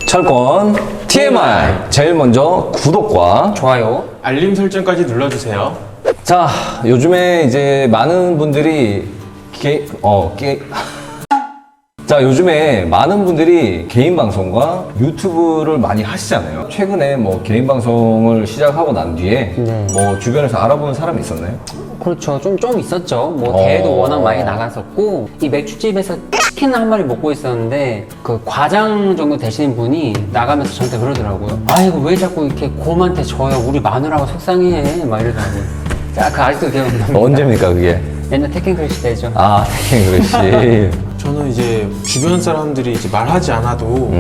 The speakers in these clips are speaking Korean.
철권 TMI 제일 먼저 구독과 좋아요. 알림 설정까지 눌러주세요. 자, 요즘에 이제 많은 분들이 자, 요즘에 많은 분들이 개인 방송과 유튜브를 많이 하시잖아요. 최근에 뭐 개인 방송을 시작하고 난 뒤에 네. 뭐 주변에서 알아보는 사람이 있었나요? 그렇죠. 좀 있었죠. 뭐 대회도 워낙 많이 나갔었고, 이 맥주집에서 치킨 한 마리 먹고 있었는데 그 과장 정도 되시는 분이 나가면서 저한테 그러더라고요. 아이고 왜 자꾸 이렇게 곰한테 져요? 우리 마누라가 속상해. 막 이러더라고요. 자, 그 아직도 기억납니다. 언제입니까, 그게? 옛날 테킹크래시 시대죠. 아, 그렇지. 저는 이제 주변 사람들이 이제 말하지 않아도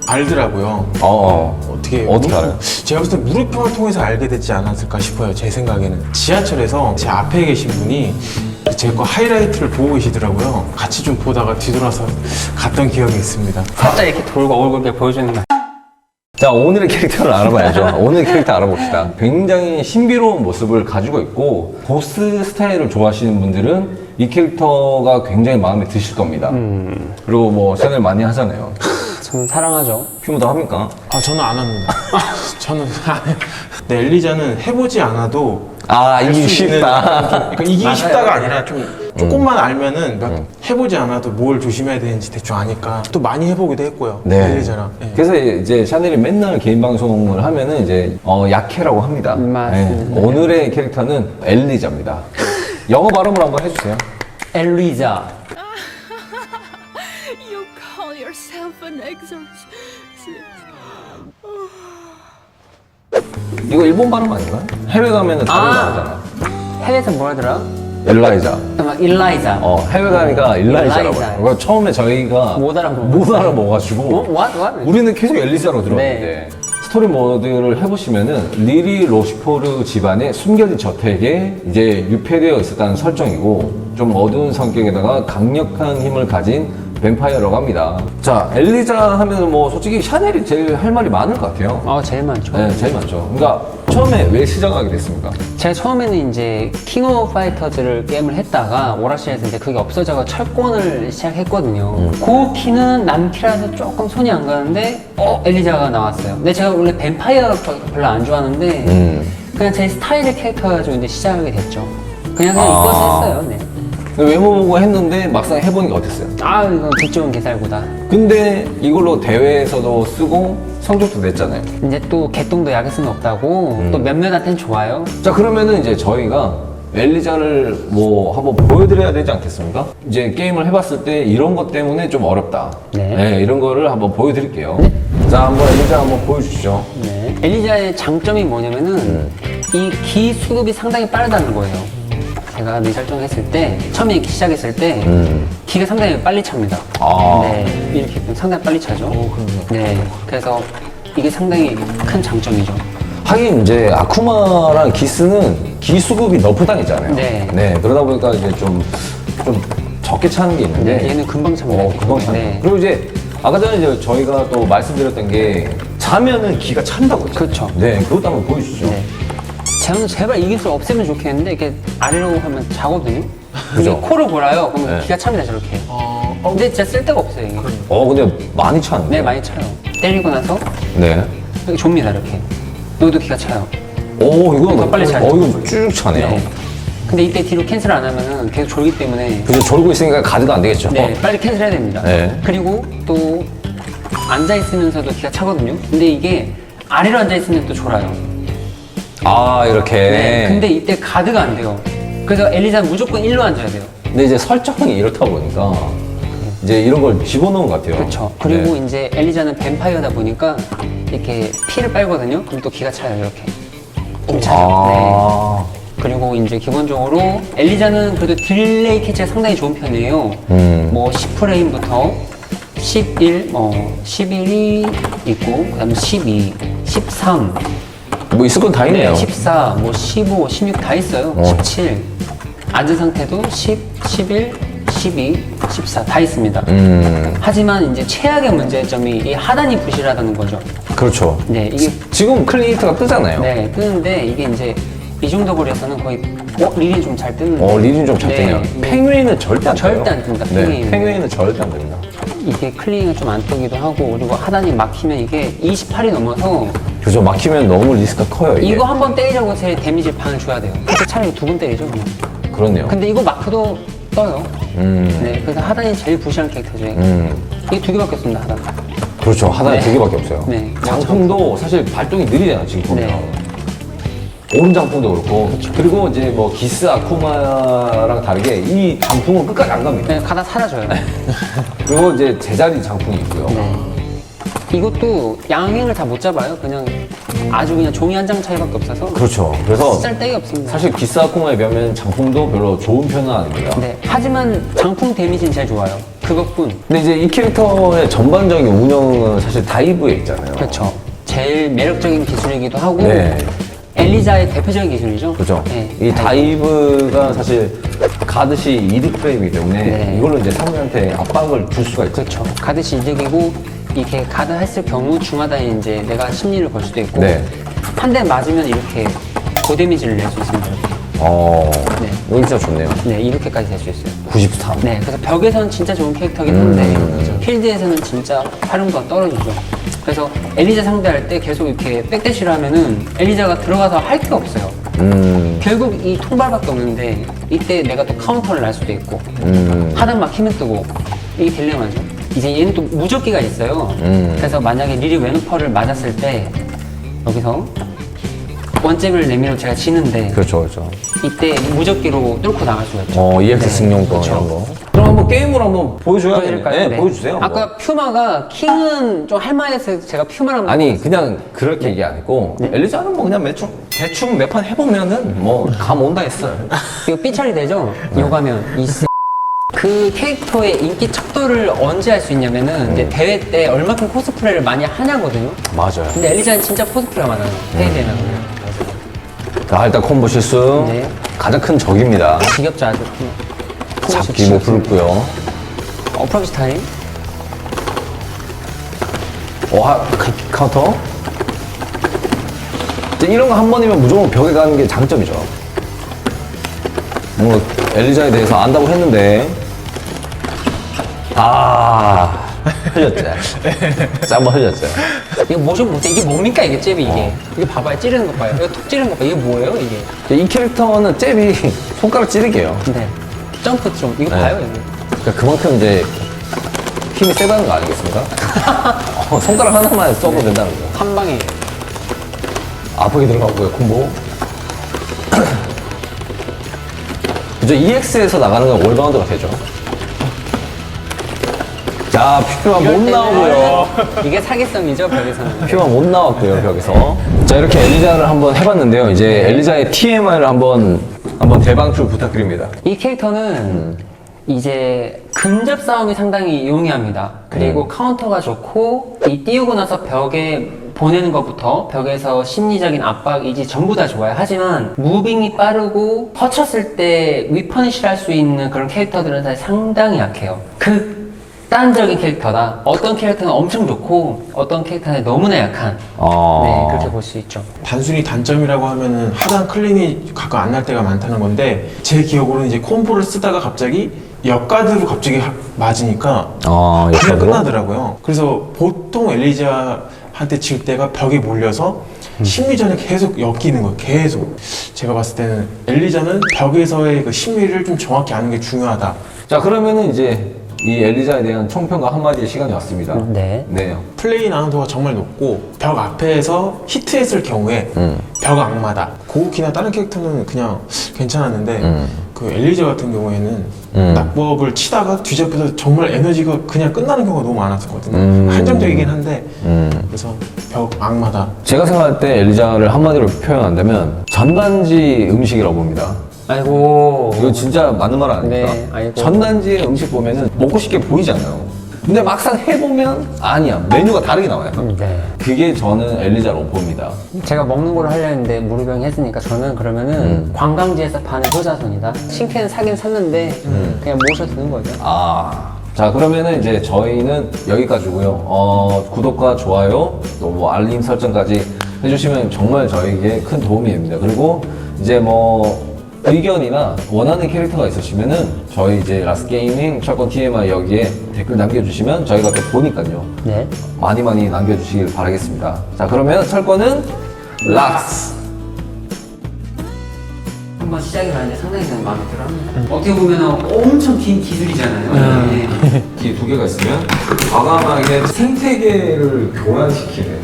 알더라고요. 어떻게 알아요? 제가 봤을 때 무릎형을 통해서 알게 되지 않았을까 싶어요. 제 생각에는 지하철에서 제 앞에 계신 분이 제 거 하이라이트를 보고 계시더라고요. 같이 좀 보다가 뒤돌아서 갔던 기억이 있습니다. 갑자기 이렇게 돌고 얼굴 이렇게 보여주는 거. 자, 오늘의 캐릭터를 알아봐야죠. 오늘의 캐릭터 알아봅시다. 굉장히 신비로운 모습을 가지고 있고 보스 스타일을 좋아하시는 분들은 이 캐릭터가 굉장히 마음에 드실 겁니다. 그리고 뭐 채널 많이 하잖아요. 저는 사랑하죠. 휴무도 합니까? 아, 저는 안 합니다. 저는 안 해요. 네, 엘리자는 해보지 않아도 아, 이기 수 있는 쉽다. 그러니까 이기기 맞아요. 쉽다가 아니라 좀 조금만 알면은 해보지 않아도 뭘 조심해야 되는지 대충 아니까 또 많이 해보기도 했고요. 엘리자랑. 네. 그래서 이제 샤넬이 맨날 개인 방송을 하면은 이제 약해라고 합니다. 맞습니다. 오늘의 캐릭터는 엘리자입니다. 영어 발음을 한번 해주세요. 엘리자. You call yourself an exorcist. 이거 일본 발음 아닌가? 해외 가면은 다른 거 나오잖아. 해외에서 뭐 하더라? 엘라이자. 일라이자. 해외 가니까 일라이자라고 일라이자. 해요. 그러니까 처음에 저희가 못 알아먹었어요. 못 알아먹어가지고 What? 우리는 계속 엘리자로 들었는데 네. 스토리 모드를 해보시면은 리리 로시포르 집안의 숨겨진 저택에 이제 유폐되어 있었다는 설정이고 좀 어두운 성격에다가 강력한 힘을 가진 뱀파이어라고 합니다. 자, 엘리자 하면 뭐 솔직히 샤넬이 제일 할 말이 많을 것 같아요. 제일 많죠. 네, 제일 많죠. 그러니까 처음에 왜 시작하게 됐습니까? 제가 처음에는 이제 킹 오브 파이터즈를 게임을 했다가 오락실에서 이제 그게 없어져서 철권을 시작했거든요. 그 키는 남키라서 조금 손이 안 가는데 엘리자가 나왔어요. 근데 제가 원래 뱀파이어 별로 안 좋아하는데 그냥 제 스타일의 캐릭터 가지고 이제 시작하게 됐죠. 그냥 이뻐서 했어요. 네. 외모 보고 했는데 막상 해보니까 어땠어요? 이건 뒷 좋은 개살구다. 근데 이걸로 대회에서도 쓰고 성적도 냈잖아요. 이제 또 개똥도 약일 수는 없다고 또 몇몇한테는 좋아요. 자, 그러면은 이제 저희가 엘리자를 뭐 한번 보여드려야 되지 않겠습니까? 이제 게임을 해봤을 때 이런 것 때문에 좀 어렵다. 네. 이런 거를 한번 보여드릴게요. 자, 한번 엘리자 한번 보여주시죠. 네. 엘리자의 장점이 뭐냐면은 이 기 수급이 상당히 빠르다는 거예요. 제가 이 설정했을 때 처음에 이렇게 시작했을 때 기가 상당히 빨리 찹니다. 네, 이렇게 상당히 빨리 차죠. 네, 그래서 이게 상당히 큰 장점이죠. 하긴 이제 아쿠마랑 기스는 기 수급이 너프당이잖아요. 네. 그러다 보니까 이제 좀 적게 차는 게 있는데. 네, 얘는 금방 찹니다. 금방 차요. 네. 그리고 이제 아까 전에 이제 저희가 또 말씀드렸던 게 자면은 기가 찬다고 했죠. 그렇죠. 네, 그것도 한번 보여주시죠. 네. 저는 제발 이길 수 없으면 좋겠는데 이렇게 아래로 하면 자거든요. 그죠. 이게 코를 골아요. 그러면 네. 기가 찹니다 저렇게. 근데 진짜 쓸데가 없어요 이게. 근데 많이 차는데. 네, 많이 차요. 때리고 나서 네. 여기 좁니다 이렇게. 여기도 기가 차요. 이건 더 빨리 차죠. 이건 쭉 차네요. 네. 근데 이때 뒤로 캔슬 안 하면은 계속 졸기 때문에 그죠, 졸고 있으니까 가드가 안 되겠죠. 네, 빨리 캔슬해야 됩니다. 네. 그리고 또 앉아 있으면서도 기가 차거든요. 근데 이게 아래로 앉아 있으면 또 졸아요. 이렇게. 네. 근데 이때 가드가 안 돼요. 그래서 엘리자는 무조건 1로 앉아야 돼요. 근데 이제 설정이 이렇다 보니까 이제 이런 걸 집어넣은 것 같아요. 그렇죠. 그리고 네. 이제 엘리자는 뱀파이어다 보니까 이렇게 피를 빨거든요. 그럼 또 기가 차요, 이렇게. 좀 차요. 네. 그리고 이제 기본적으로 엘리자는 그래도 딜레이 캐치가 상당히 좋은 편이에요. 뭐 10프레임부터 11, 11이 있고, 그 다음에 12, 13, 뭐 있을 건 다 있네요. 14, 뭐 15, 16 다 있어요. 17. 앉은 상태도 10, 11, 12, 14 다 있습니다. 하지만 이제 최악의 문제점이 이 하단이 부실하다는 거죠. 그렇죠. 네, 이게 지금 클리에이터가 뜨잖아요. 네, 뜨는데 이게 이제 이 정도 거리에서는 거의 릴이 좀 잘 뜨는. 리린 좀 잘 뜨네요. 네. 팽웨이는 절대 안 떠요. 절대 안 뜹니다. 네, 팽웨이는 절대 안 됩니다. 이게 클리닝이 좀 안 뜨기도 하고, 그리고 하단이 막히면 이게 28이 넘어서 그죠. 막히면 너무 리스크가 커요, 이게. 이거 한 번 때리자고 제 데미지 반을 줘야 돼요. 그래서 차라리 2번 때리죠, 그냥. 그렇네요. 근데 이거 마크도 떠요. 네, 그래서 하단이 제일 부실한 캐릭터죠. 이게 2개밖에 없습니다, 하단. 그렇죠. 하단에 네. 2개밖에 없어요. 네. 장풍도 사실 발동이 느리잖아요, 지금 보면. 네. 오른 장풍도 그렇고. 그리고 이제 뭐 기스 아쿠마랑 다르게 이 장풍은 끝까지 안 갑니다. 그냥 가다 사라져요. 그리고 이제 제자리 장풍이 있고요. 네. 이것도 양행을 다 못 잡아요. 그냥 아주 그냥 종이 한 장 차이밖에 없어서. 그렇죠. 그래서 짤데기 없습니다. 사실 기스 아쿠마에 비하면 장풍도 별로 좋은 편은 아닙니다. 네. 하지만 장풍 데미지는 제일 좋아요. 그것뿐. 근데 이제 이 캐릭터의 전반적인 운영은 사실 다이브에 있잖아요. 그렇죠. 제일 매력적인 기술이기도 하고 네. 엘리자의 대표적인 기술이죠. 그죠. 네. 이 다이브가 사실 가듯이 이득 프레임이기 때문에 네. 이걸로 이제 상대한테 압박을 줄 수가 있죠. 그렇죠. 가듯이 이득이고 이렇게 가드 했을 경우 중하단에 이제 내가 심리를 걸 수도 있고 네. 한 대 맞으면 이렇게 고데미지를 낼 수 있습니다. 이렇게. 네. 이거 진짜 좋네요. 네, 이렇게까지 될 수 있어요. 93. 네, 그래서 벽에서는 진짜 좋은 캐릭터긴 한데 필드에서는 진짜 활용도가 떨어지죠. 그래서 엘리자 상대할 때 계속 이렇게 백대시를 하면은 엘리자가 들어가서 할 게 없어요. 결국 이 통발밖에 없는데 이때 내가 또 카운터를 날 수도 있고 하단 막히면 뜨고 이게 딜레마죠. 이제 얘는 또 무적기가 있어요. 그래서 만약에 리리 웨누퍼를 맞았을 때 여기서 원잽을 내밀어 제가 지는데 그렇죠, 그렇죠. 이때 무적기로 뚫고 나갈 수가 있죠. EX 네, 승용권 그렇죠. 이런 거. 그럼 한번 게임으로 한번 보여줘야겠네요. 보여드릴까요? 네, 보여주세요. 아까 뭐. 퓨마가 킹은 좀 할만해서 제가 퓨마랑 아니 그냥 그렇게 얘기 안 했고 엘리자는 뭐 그냥 대충 몇 판 해보면은 뭐 감 온다 했어요. 이거 삐처리 되죠? 요가면 그 캐릭터의 인기 척도를 언제 할 수 있냐면은 이제 대회 때 얼마큼 코스프레를 많이 하냐거든요. 맞아요. 근데 엘리자는 진짜 코스프레가 많아요. 대회되면. 자 일단 콤보 실수 네. 가장 큰 적입니다. 지겹죠 아주. 잡기 못 풀었고요. 어프로치 타임. 카운터. 이제 이런 거 한 번이면 무조건 벽에 가는 게 장점이죠. 뭐 엘리자에 대해서 안다고 했는데 흘렸죠. 한번 흘렸죠. 이거 모션 못해. 이게 뭡니까 이게 잽이 이게. 이거 봐봐요. 찌르는 거 봐요. 이거 톡 찌르는 거 봐요. 이게 뭐예요 이게. 이 캐릭터는 잽이 손가락 찌르게요. 네. 점프 좀. 이거 네. 봐요 이거. 그러니까 그만큼 이제 힘이 세다는 거 아니겠습니까? 손가락 하나만 써도 된다는 거. 한 방에. 아프게 들어가고요, 콤보. 그죠? EX에서 나가는 건 올바운드가 되죠. 자, 퓨마 못 나오고요. 이게 사기성이죠 벽에서는. 퓨마 못 나왔고요, 벽에서. 자, 이렇게 엘리자를 한번 해봤는데요. 이제 엘리자의 TMI를 한번 대방출 부탁드립니다. 이 캐릭터는 이제 근접 싸움이 상당히 용이합니다. 그리고 카운터가 좋고 이 띄우고 나서 벽에 보내는 것부터 벽에서 심리적인 압박, 이지 전부 다 좋아요. 하지만 무빙이 빠르고 퍼쳤을 때 위퍼니시를 할 수 있는 그런 캐릭터들은 사실 상당히 약해요. 극단적인 캐릭터다. 어떤 캐릭터는 엄청 좋고 어떤 캐릭터는 너무나 약한. 네, 그렇게 볼 수 있죠. 단순히 단점이라고 하면은 하단 클린이 가끔 안 날 때가 많다는 건데 제 기억으로는 이제 콤보를 쓰다가 갑자기 역가드로 갑자기 맞으니까 그냥 역가드로? 끝나더라고요. 그래서 보통 엘리자한테 질 때가 벽에 몰려서 심리전에 계속 엮이는 거예요. 계속. 제가 봤을 때는 엘리자는 벽에서의 그 심리를 좀 정확히 아는 게 중요하다. 자, 그러면은 이제 이 엘리자에 대한 총평과 한마디의 시간이 왔습니다. 네. 네. 플레이 난이도가 정말 높고 벽 앞에서 히트했을 경우에 벽 악마다. 고우키나 다른 캐릭터는 그냥 괜찮았는데 그 엘리자 같은 경우에는 낙법을 치다가 뒤잡혀서 정말 에너지가 그냥 끝나는 경우가 너무 많았었거든요. 한정적이긴 한데 그래서 벽 악마다. 제가 생각할 때 엘리자를 한마디로 표현한다면 전단지 음식이라고 봅니다. 아이고. 이거 진짜 맞는 말 아닙니까? 네, 아이고. 전단지의 음식 보면은 먹고 싶게 보이잖아요. 근데 막상 해보면 아니야. 메뉴가 다르게 나와요. 네. 그게 저는 엘리자로 봅니다. 제가 먹는 거를 하려 했는데 무료병이 했으니까 저는 그러면은 관광지에서 파는 효자손이다. 싱크는 사긴 샀는데 그냥 모셔두는 거죠. 자, 그러면은 이제 저희는 여기까지고요. 구독과 좋아요, 또 뭐 알림 설정까지 해주시면 정말 저에게 큰 도움이 됩니다. 그리고 이제 뭐 의견이나 원하는 캐릭터가 있으시면은 저희 이제 라스게이밍 철권 TMI 여기에 댓글 남겨주시면 저희가 또 보니까요. 네. 많이 남겨주시길 바라겠습니다. 자, 그러면 철권은 락스! 한번 시작이 가는데 상당히 그냥 마음에 들어 합니다. 어떻게 보면 엄청 긴 기술이잖아요. 네. 뒤에 두 개가 있으면 과감하게 생태계를 교란시키는